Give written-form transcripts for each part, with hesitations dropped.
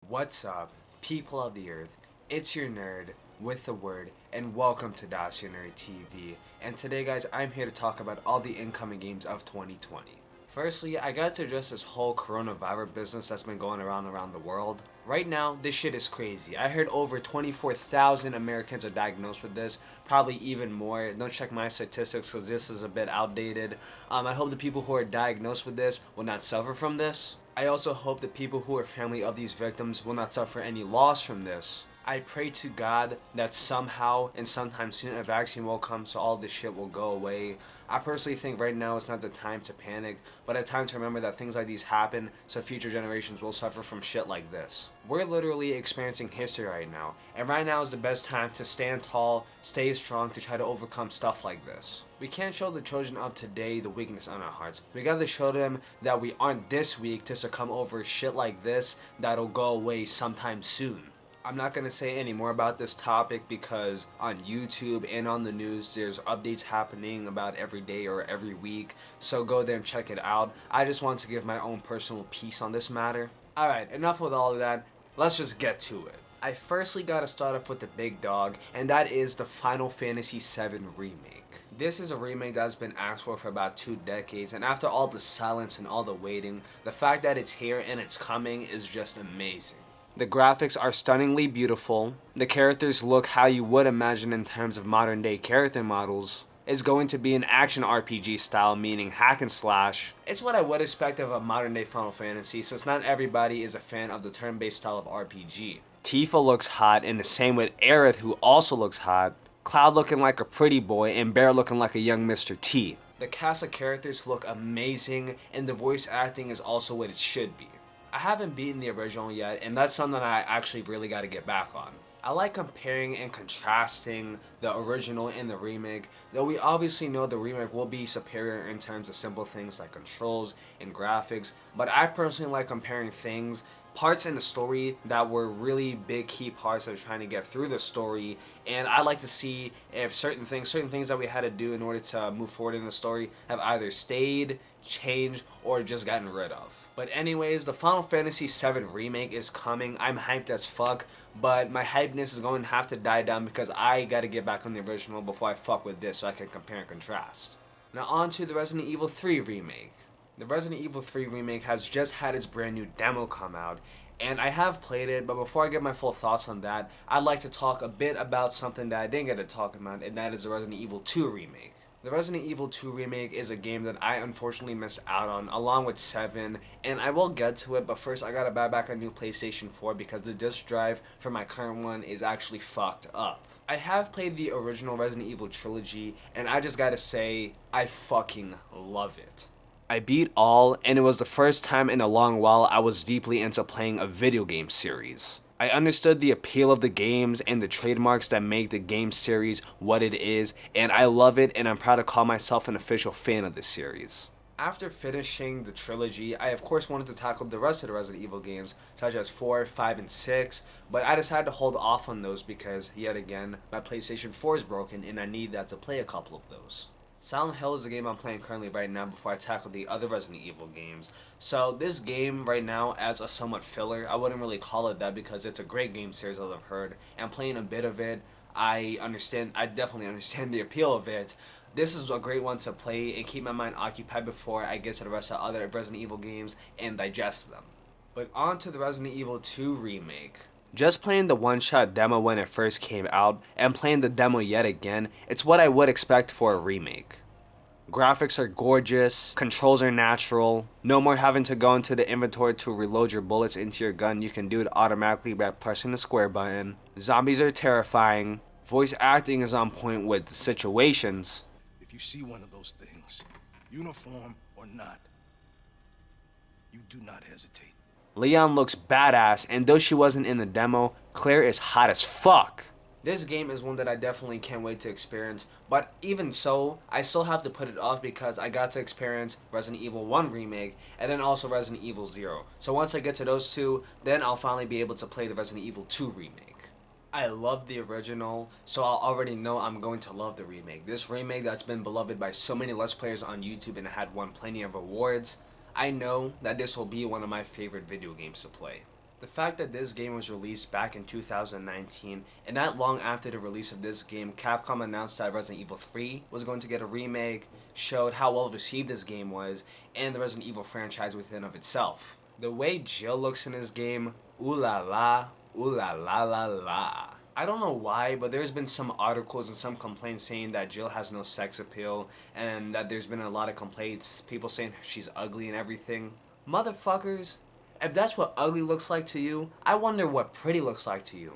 What's up, people of the earth? It's your nerd with the word, and welcome to Das Your Nerd TV. And today, guys, I'm here to talk about all the incoming games of 2020. Firstly, I got to address this whole coronavirus business that's been going around the world. Right now, this shit is crazy. I heard over 24,000 Americans are diagnosed with this, probably even more. Don't check my statistics because this is a bit outdated. I hope the people who are diagnosed with this will not suffer from this. I also hope the people who are family of these victims will not suffer any loss from this. I pray to God that somehow and sometime soon a vaccine will come so all this shit will go away. I personally think right now is not the time to panic, but a time to remember that things like these happen so future generations will suffer from shit like this. We're literally experiencing history right now, and right now is the best time to stand tall, stay strong to try to overcome stuff like this. We can't show the children of today the weakness on our hearts. We gotta show them that we aren't this weak to succumb over shit like this that'll go away sometime soon. I'm not going to say any more about this topic because on YouTube and on the news there's updates happening about every day or every week, so go there and check it out. I just want to give my own personal piece on this matter. Alright, enough with all of that, let's just get to it. I firstly got to start off with the big dog, and that is the Final Fantasy VII Remake. This is a remake that's been asked for about 2 decades, and after all the silence and all the waiting, the fact that it's here and it's coming is just amazing. The graphics are stunningly beautiful, the characters look how you would imagine in terms of modern day character models. It's going to be an action RPG style, meaning hack and slash. It's what I would expect of a modern day Final Fantasy, since not everybody is a fan of the turn-based style of RPG. Tifa looks hot, and the same with Aerith, who also looks hot. Cloud looking like a pretty boy, and Bear looking like a young Mr. T. The cast of characters look amazing, and the voice acting is also what it should be. I haven't beaten the original yet, and that's something I actually really got to get back on. I like comparing and contrasting the original and the remake, though we obviously know the remake will be superior in terms of simple things like controls and graphics, but I personally like comparing parts in the story that were really big key parts of trying to get through the story, and I like to see if certain things that we had to do in order to move forward in the story have either stayed, changed, or just gotten rid of. But anyways, the Final Fantasy VII Remake is coming. I'm hyped as fuck, but my hypeness is going to have to die down because I gotta get back on the original before I fuck with this so I can compare and contrast. Now on to the Resident Evil 3 Remake. The Resident Evil 3 Remake has just had its brand new demo come out, and I have played it, but before I get my full thoughts on that, I'd like to talk a bit about something that I didn't get to talk about, and that is the Resident Evil 2 Remake. The Resident Evil 2 Remake is a game that I unfortunately missed out on, along with 7, and I will get to it, but first I gotta buy back a new PlayStation 4 because the disc drive for my current one is actually fucked up. I have played the original Resident Evil trilogy, and I just gotta say, I fucking love it. I beat all, and it was the first time in a long while I was deeply into playing a video game series. I understood the appeal of the games and the trademarks that make the game series what it is, and I love it, and I'm proud to call myself an official fan of this series. After finishing the trilogy, I of course wanted to tackle the rest of the Resident Evil games, such as 4, 5, and 6, but I decided to hold off on those because, yet again, my PlayStation 4 is broken and I need that to play a couple of those. Silent Hill is the game I'm playing currently right now before I tackle the other Resident Evil games. So this game right now as a somewhat filler, I wouldn't really call it that because it's a great game series as I've heard, and playing a bit of it, I definitely understand the appeal of it. This is a great one to play and keep my mind occupied before I get to the rest of other Resident Evil games and digest them. But on to the Resident Evil 2 Remake. Just playing the one-shot demo when it first came out, and playing the demo yet again, it's what I would expect for a remake. Graphics are gorgeous, controls are natural, no more having to go into the inventory to reload your bullets into your gun, you can do it automatically by pressing the square button. Zombies are terrifying, voice acting is on point with the situations. If you see one of those things, uniform or not, you do not hesitate. Leon looks badass, and though she wasn't in the demo, Claire is hot as fuck. This game is one that I definitely can't wait to experience, but even so, I still have to put it off because I got to experience Resident Evil 1 Remake and then also Resident Evil 0. So once I get to those two, then I'll finally be able to play the Resident Evil 2 Remake. I love the original, so I'll already know I'm going to love the remake. This remake that's been beloved by so many Let's Players on YouTube and had won plenty of awards, I know that this will be one of my favorite video games to play. The fact that this game was released back in 2019, and not long after the release of this game, Capcom announced that Resident Evil 3 was going to get a remake, showed how well received this game was, and the Resident Evil franchise within of itself. The way Jill looks in this game, ooh la la, ooh la la la la. I don't know why, but there's been some articles and some complaints saying that Jill has no sex appeal, and that there's been a lot of complaints, people saying she's ugly and everything. Motherfuckers, if that's what ugly looks like to you, I wonder what pretty looks like to you.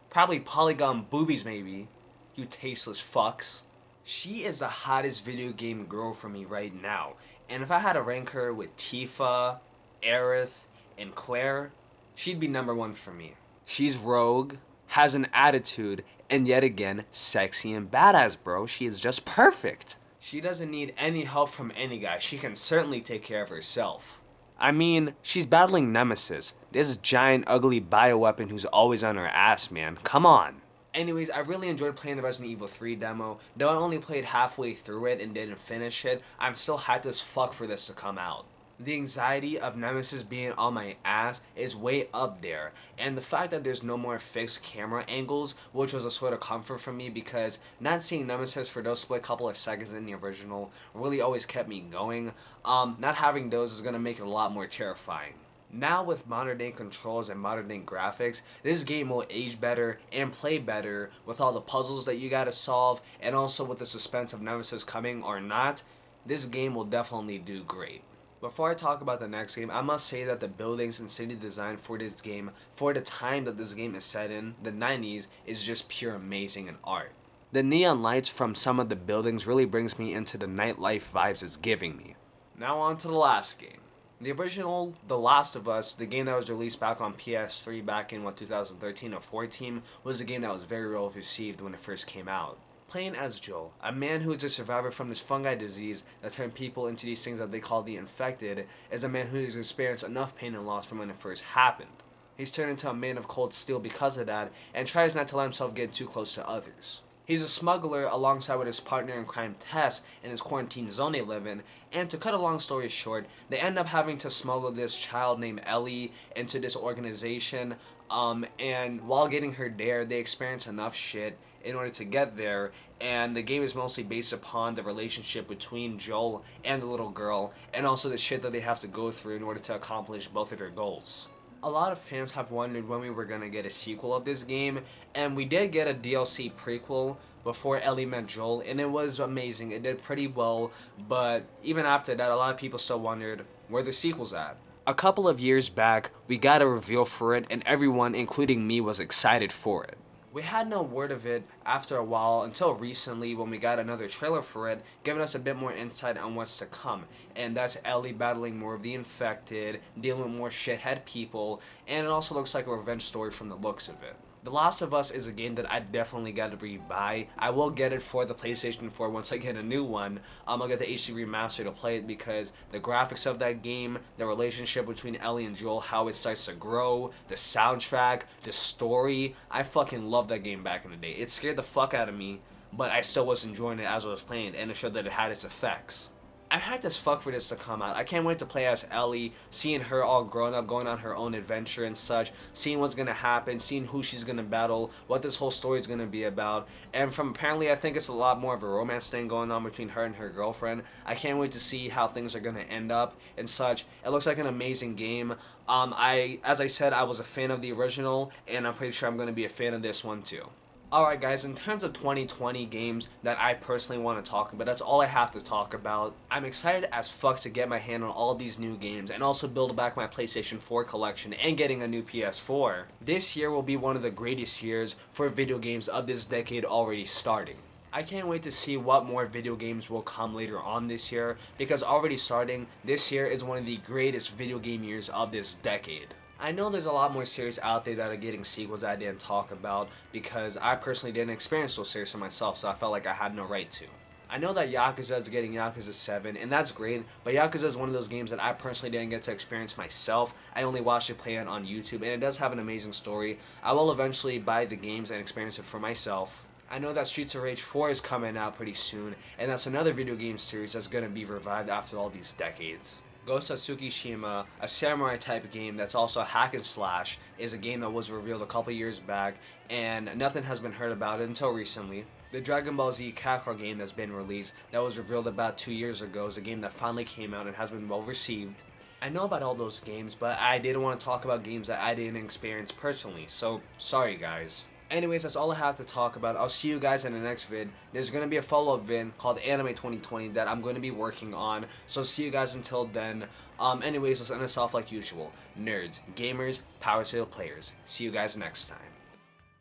Probably polygon boobies maybe, you tasteless fucks. She is the hottest video game girl for me right now, and if I had to rank her with Tifa, Aerith, and Claire, she'd be number one for me. She's rogue, has an attitude, and yet again, sexy and badass, bro. She is just perfect. She doesn't need any help from any guy. She can certainly take care of herself. I mean, she's battling Nemesis, this giant ugly bioweapon who's always on her ass, man. Come on. Anyways, I really enjoyed playing the Resident Evil 3 demo. Though I only played halfway through it and didn't finish it, I'm still hyped as fuck for this to come out. The anxiety of Nemesis being on my ass is way up there, and the fact that there's no more fixed camera angles, which was a sort of comfort for me because not seeing Nemesis for those split couple of seconds in the original really always kept me going. Not having those is going to make it a lot more terrifying. Now with modern day controls and modern day graphics, this game will age better and play better with all the puzzles that you gotta solve, and also with the suspense of Nemesis coming or not. This game will definitely do great. Before I talk about the next game, I must say that the buildings and city design for this game, for the time that this game is set in, the 90s, is just pure amazing in art. The neon lights from some of the buildings really brings me into the nightlife vibes it's giving me. Now on to the last game. The original The Last of Us, the game that was released back on PS3 back in 2013 or 14, was a game that was very well received when it first came out. Playing as Joel, a man who is a survivor from this fungi disease that turned people into these things that they call the infected, is a man who has experienced enough pain and loss from when it first happened. He's turned into a man of cold steel because of that, and tries not to let himself get too close to others. He's a smuggler alongside with his partner in crime Tess in his quarantine zone they live in, and to cut a long story short, they end up having to smuggle this child named Ellie into this organization, and while getting her there, they experience enough shit in order to get there, and the game is mostly based upon the relationship between Joel and the little girl, and also the shit that they have to go through in order to accomplish both of their goals. A lot of fans have wondered when we were going to get a sequel of this game, and we did get a DLC prequel before Ellie met Joel, and it was amazing. It did pretty well, but even after that, a lot of people still wondered where the sequel's at. A couple of years back, we got a reveal for it, and everyone, including me, was excited for it. We had no word of it after a while until recently when we got another trailer for it, giving us a bit more insight on what's to come. And that's Ellie battling more of the infected, dealing with more shithead people, and it also looks like a revenge story from the looks of it. The Last of Us is a game that I definitely got to rebuy. I will get it for the PlayStation 4 once I get a new one. I'll get the HD remaster to play it because the graphics of that game, the relationship between Ellie and Joel, how it starts to grow, the soundtrack, the story. I fucking loved that game back in the day. It scared the fuck out of me, but I still was enjoying it as I was playing, and it showed that it had its effects. I'm hyped as fuck for this to come out. I can't wait to play as Ellie, seeing her all grown up, going on her own adventure and such, seeing what's gonna happen, seeing who she's gonna battle, what this whole story is gonna be about. And from apparently, I think it's a lot more of a romance thing going on between her and her girlfriend. I can't wait to see how things are gonna end up and such. It looks like an amazing game. As I said, I was a fan of the original, and I'm pretty sure I'm gonna be a fan of this one too. Alright guys, in terms of 2020 games that I personally want to talk about, that's all I have to talk about. I'm excited as fuck to get my hand on all these new games and also build back my PlayStation 4 collection and getting a new PS4. This year will be one of the greatest years for video games of this decade already starting. I can't wait to see what more video games will come later on this year, because already starting, this year is one of the greatest video game years of this decade. I know there's a lot more series out there that are getting sequels that I didn't talk about because I personally didn't experience those series for myself, so I felt like I had no right to. I know that Yakuza is getting Yakuza 7, and that's great, but Yakuza is one of those games that I personally didn't get to experience myself. I only watched it play it on YouTube, and it does have an amazing story. I will eventually buy the games and experience it for myself. I know that Streets of Rage 4 is coming out pretty soon, and that's another video game series that's going to be revived after all these decades. Ghost of Tsukishima, a samurai type game that's also a hack and slash, is a game that was revealed a couple years back, and nothing has been heard about it until recently. The Dragon Ball Z Kakarot game that's been released, that was revealed about 2 years ago, is a game that finally came out and has been well received. I know about all those games, but I didn't want to talk about games that I didn't experience personally, so sorry guys. Anyways, that's all I have to talk about. I'll see you guys in the next vid. There's going to be a follow-up vid called Anime 2020 that I'm going to be working on. So see you guys until then. Anyways, let's end us off like usual. Nerds, gamers, power to the players. See you guys next time.